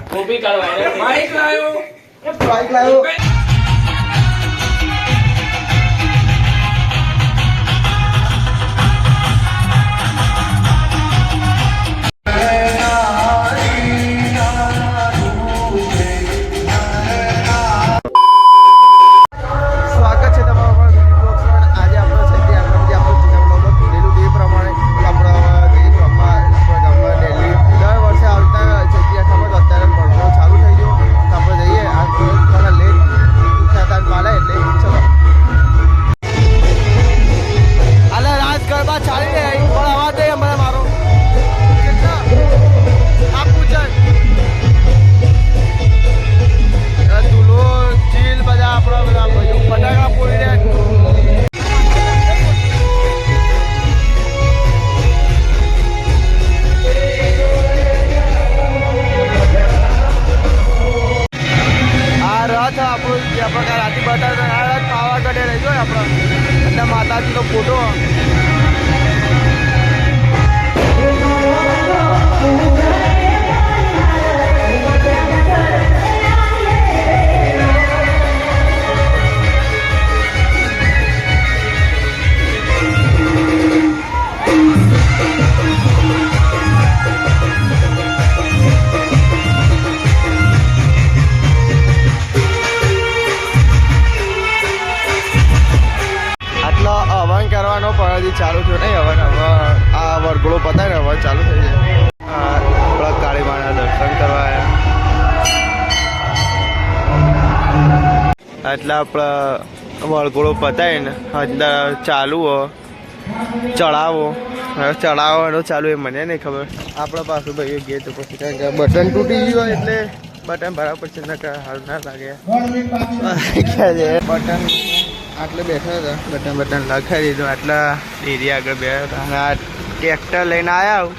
Copy કરવા bike લાયો माताजी का फोटो चालू थो नहीं हवन आ वरघोड़ो पता है हवन चालू थी जाए काली माँ दर्शन करवाया एट वरघोड़ो पताय ने अंदर चालू हो चढ़ावो चढ़ावो चालू है मने नहीं खबर अपना पास भाई गेट पर बटन टूटी गयो एटले बटन बराबर से हाल ना लगे बटन आटले बैठा था बटन बटन लखाई दीधुं आटला एरिया आगे बैठा था आ ट्रेक्टर लईने आया हूँ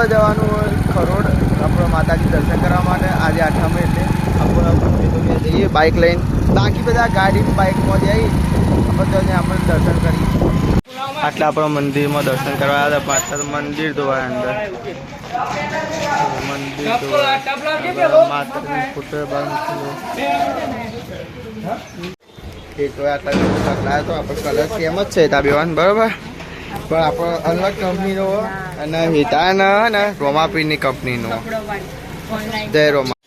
जवानुं खरोड अपना माताजी दर्शन करवा माटे आज 8 एटले આપણે જઈએ બાઇક લઈને બાકી બધા ગાડી બાઇક માં જઈ આપણે દર્શન કરી આટલા આપણા મંદિરમાં દર્શન કરવા આવ્યા પાછા તો મંદિર જોવા અંદર મંદિર માતાજી ફોટો એક આટલા લાવ્યા તો આપણે કલર સેમ જ છે તા બેવાન બરાબર પણ આપણો અલગ કંપનીનો અને હિતાના ને રોમાપીરની કંપનીનો જય રોમા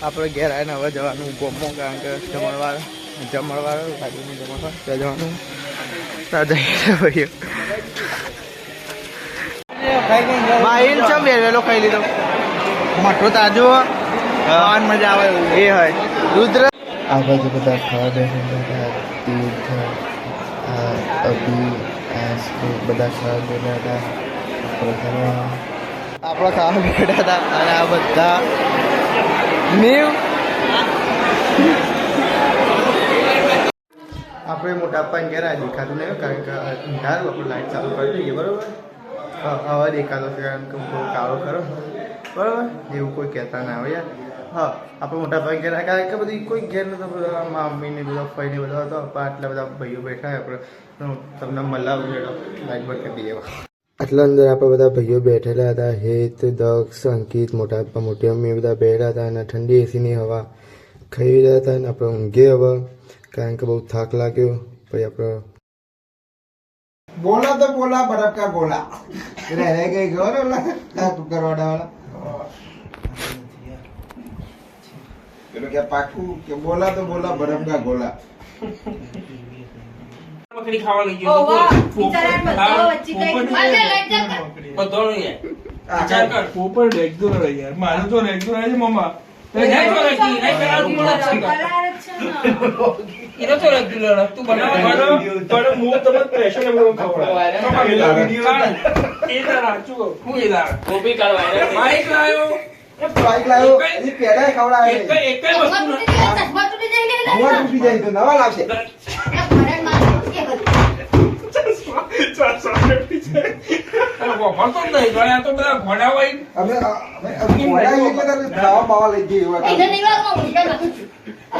આપણે ઘેર આવીને હવે જવાનું ગોમો કારણ કે જમણવાર ગાડીની જમણવાર ત્યાં જવાનું ત્યાં જઈએ ભાઈઓ માહિલ છે વેલો ખાઈ લીધો મઠો તાજો ખાવાની મજા આવે એ હોય રુદ્ર આ બાજુ બધા ખાવા બેઠા તીર્થ અભી બધા ખાવા બેઠા હતા આપણા ખાવા બેઠા હતા અને આ બધા ન્યુ આપણે મોટા પપ્પા ઘેર દેખાતું નહીં કારણ કે અંધારું આપણે લાઈટ ચાલુ કરી દઈએ બરાબર હવે દેખાતો છે કારણ કે બહુ કાળો ખરો બરાબર એવું કોઈ કહેતા ના આવે યાર હા આપણે મોટા પપ્પા ઘેર કારણ કે બધી કોઈ ઘેર નતો બધા મમ્મીને બધા ફઈને બધા હતો આટલા બધા ભાઈઓ બેઠા આપણે તમને મલાવું લાઈટ બંધ કરી દઈએ આટલા અંદર આપણે બધા ભાઈઓ બેઠેલા હતા હેત દક્ષ અંકિત મોટા પપ્પા મોટી મમ્મી બધા બેઠા હતા અને ઠંડી એસીની હવા ખાઈ રહ્યા હતા અને આપણે ઊંઘે હવે કારણ કે બહુ થાક લાગ્યો પછી આપણે बोला तो बोला बर्फ का गोला रह गए घर करवाड़ा वाला क्या पाकू के बोला तो बोला बर्फ का गोला मकड़ी खावा लगी ओ वाह बिचारा बच्चों बच्ची का पता नहीं है विचार कर ऊपर रेगुलर है यार मानो तो रेगुलर है मम्मा इधर तो रेगुलर है तू बना पर मुंह तो मत प्रेशर में वो खवड़ा इधर आ चुको हूं इधर कॉपी करवाया बाइक लायो ये पेड़ा खवड़ा है एक वस्तु चश्मा टूटी जाए तो नवा लावશે વાપરતો જ નહીં. જોડે આ તો બધા ઘોડા હોય. અમે ઘોડા એટલે તમે ખાવા બાવા લઈ જઈએ એવા એને નહીં વાગમાં ભૂલકા નાખું. આ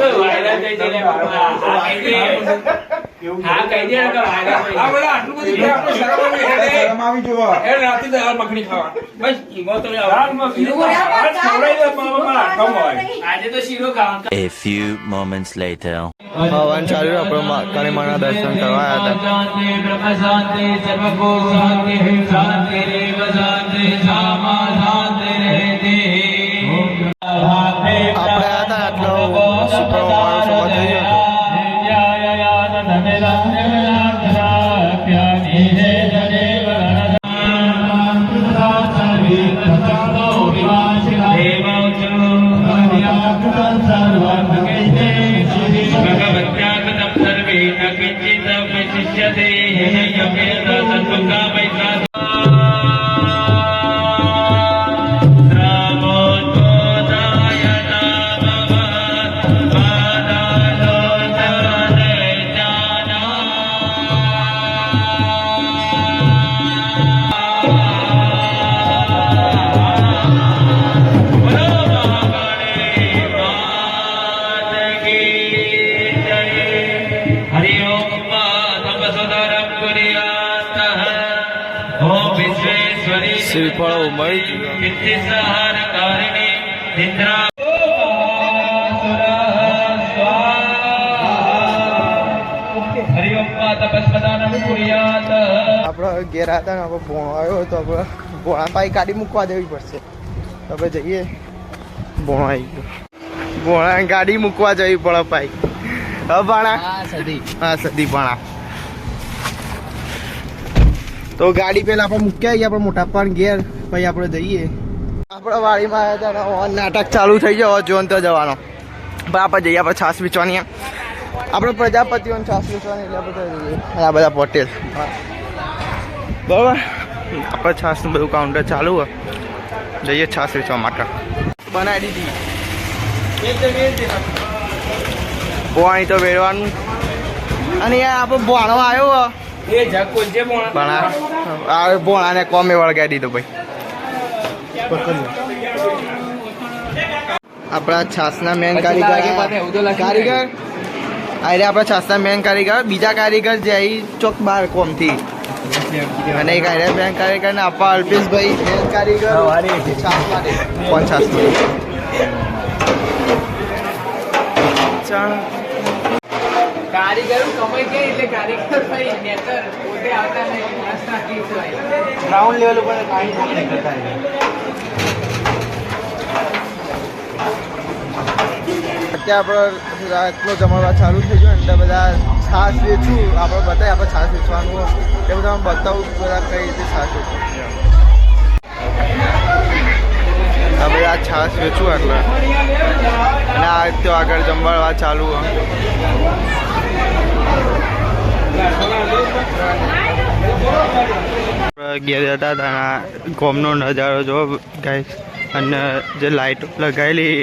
બધા આટલું બધું કે આપણે શરમ આવે એટલે શરમ આવી જોવા એ રાતે દાળ મખણી ખાવા. બસ ઈમો તો દાળ મખણી ખાવા. ખવડાવી દે મામા આઠમ હોય. આજે તો શીરો ખાવા. A few moments later. હવન ચાલ્યું આપણે કાળીમાના દર્શન કરવા આવ્યા હતા. આપણે આવ્યા હતા આટલો શુક્રવાર મારો સમય થઈ ગયો હતો. શ્રીફળો મળી આપણે ઘેર હતા ને આપણે ભોણો આવ્યો તો આપણે ભોણા પાઈ ગાડી મૂકવા જવી પડશે તો આપણે જઈએ. ભોણો આવી ગયો. ભોણા ગાડી મૂકવા જવી પડે પાઈ. હા ભાણા હા સદી ભાણા. તો ગાડી પેલા આપણે મૂક્યા આવીએ આપણે મોટા પણ ઘેર પછી આપણે જઈએ. આપણે વાડીમાં આવ્યા હતા ને નાટક ચાલુ થઈ ગયો જોન તો જવાનો. પણ આપણે જઈએ આપણે છાસ વેચવાની એમ આપણે પ્રજાપતિઓને છાસ વેચવાની એટલે આપણે જઈએ. આ બધા પટેલ બરાબર. આપણે છાસનું બધું કાઉન્ટર ચાલુ હોય જઈએ છાસ વેચવા માટે. બનાવી દીધી પોણી તો વેડવાનું અને આપણે ભોણો આવ્યો એ જગ કોલજે પોણા. પણ ભોણાને કોમે વળગાડી દીધો ભાઈ. આપણા છાસના મેન કારીગર આપણા છાસના મેન કારીગર બીજા કારીગર જાય ચોક બાર કોમથી અને એક આર્યા મેન કારીગર ને આપણા અલ્પેશભાઈ મેન કારીગર છાસ માટે કોણ છાસ કારીગરો કમાઈ ગયા એટલે કારીગર ભાઈ નેતર પોતે આવતા નહીં. ગ્રાઉન્ડ લેવલ ઉપર કાંઈ નહીં કરતા. અત્યારે આપણે રાતનો જમણવાર ચાલુ થઈ ગયો એટલે બધા છાશ વેચું આપણે બતાવીએ આપણે છાશ વેચવાનું એ બધા બતાવું બધા કઈ રીતે છાશ વેચવું. આ બધા છાશ વેચું એટલે અને આ તો આગળ જમણવાર ચાલુ ઘેર જતા હતા ગોમનો નજારો જો ગાય અને જે લાઈટ લગાવેલી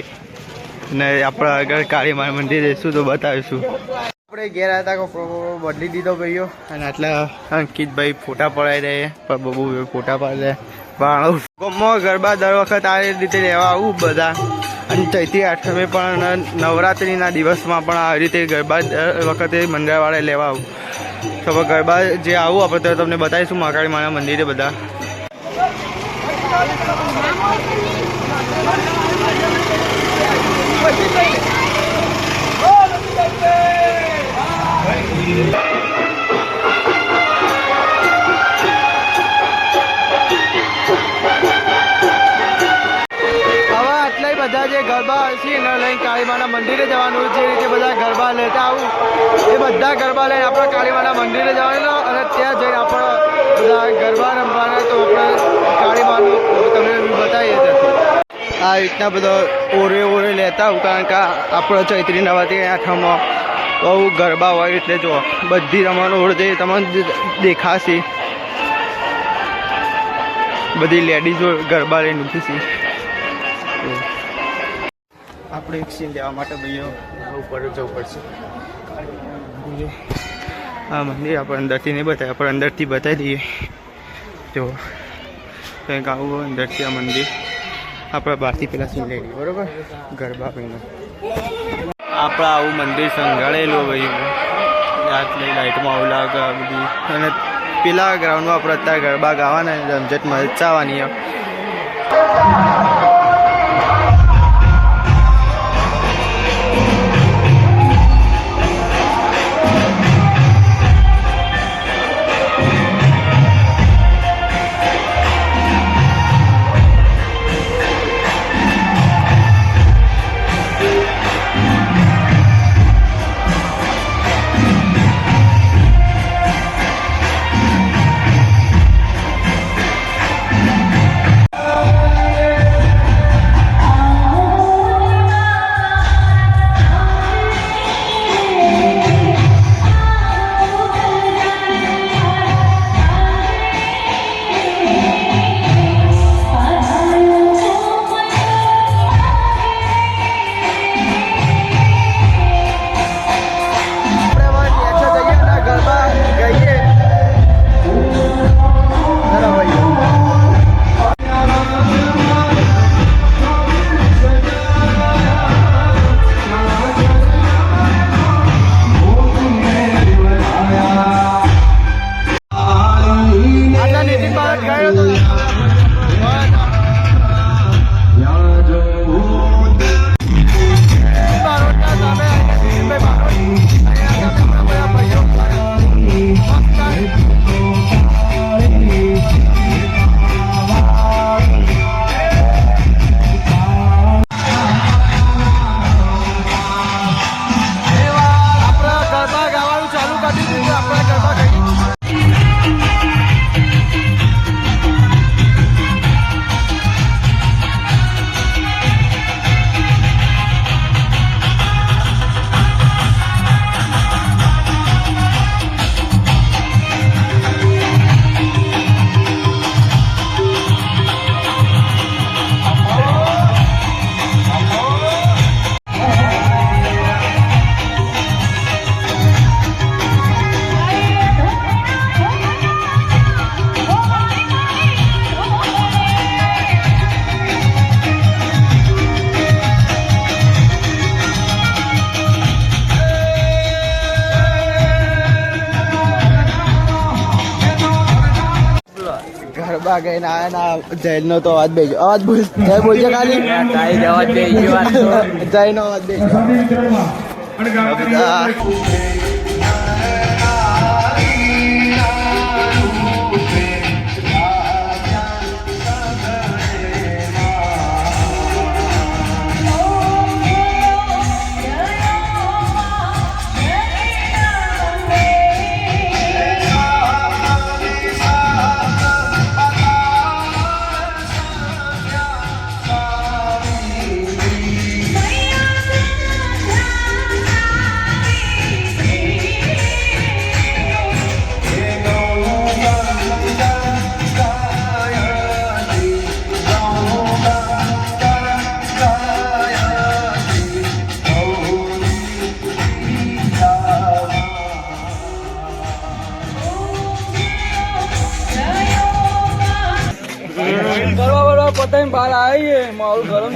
ને આપણે આગળ કાળીમા મંદિર જઈશું તો બતાવીશું. આપણે ઘેર હતા બદલી દીધો ભાઈઓ અને આટલા અંકિતભાઈ ફોટા પડાવી દે પણ બબુ ફોટા પાડે બાણું ગોમમાં ગરબા દર વખત આ રીતે રહેવા આવું બધા. અને ચૈત્રી આઠમે પણ નવરાત્રિના દિવસમાં પણ આવી રીતે ગરબા દર વખતે મંદિરવાળા લેવા આવું. તો ગરબા જે આવું આપણે તો તમને બતાવીશું મહાકાળી માના મંદિરે બધા. બધા જે ગરબા છે એને લઈને કાળીમાના મંદિરે જવાનું જે રીતે બધા ગરબા લેતા આવું એ બધા ગરબા લઈને આપણે કાળીમાના મંદિરે જવાનું અને ત્યાં જઈને આપણે બધા ગરબા રમવાના તો આપણે કાળીમાનું તમને બતાવીએ છીએ. આ રીતના બધા ઓરે લેતા આવું કારણ કે આપણે ચૈત્રી નવરાત્રી આઠમમાં બહુ ગરબા હોય એટલે જો બધી રમવાનું ઓર જઈએ તમને દેખાશે બધી લેડીઝો ગરબા લઈને ઊભી છે. આપણે એક સીન લેવા માટે ભાઈઓ ઉપર જવું પડશે. હા મંદિર આપણે અંદરથી નહીં બતાવીએ આપણે અંદરથી બતાવી દઈએ. જો કંઈક આવું હોય અંદરથી આ મંદિર આપણે બહારથી પેલા સીન લઈ લઈએ બરોબર ગરબા પહેલા આપણે આવું મંદિર સંઘાળેલું ભાઈ આટલી લાઇટમાં આવું લાગે આ બધી અને પેલા ગ્રાઉન્ડમાં આપણે અત્યારે ગરબા ગાવાના રમઝટ મચાવવાની ગરબા ગઈને આયા ના જૈનનો તો અવાજ બેજો અવાજ બોલ જય બોલજે ખાલી અવાજ જયનો અવાજ બેજો પતંગ બહાર આવીએ મારું ગરમ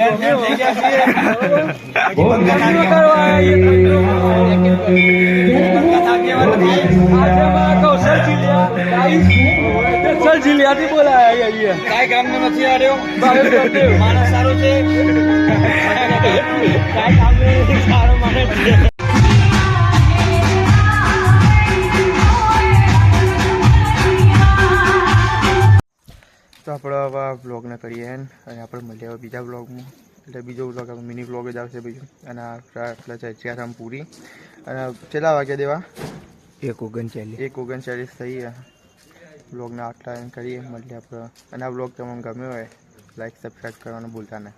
કૌશલજીલિયાથી બોલાયા કાંઈ કામ નથી આવ્યો માણસ સારો છે કાંઈ કામ સારો માણસ છે તો આપણે હવે બ્લોગને કરીએ અને આપણે મળીએ હવે બીજા બ્લોગમાં એટલે બીજો બ્લોગ આપણે મિની બ્લોગ જ આવશે બીજું અને આપણે ચેચારામ પૂરી અને કેટલા વાગ્યા દેવા 1:39 થઈ ગયા બ્લોગના આટલા કરીએ મળીએ આપણે અને આ બ્લોગ તમને ગમ્યો હોય લાઈક સબસ્ક્રાઈબ કરવાનું ભૂલતા નહીં.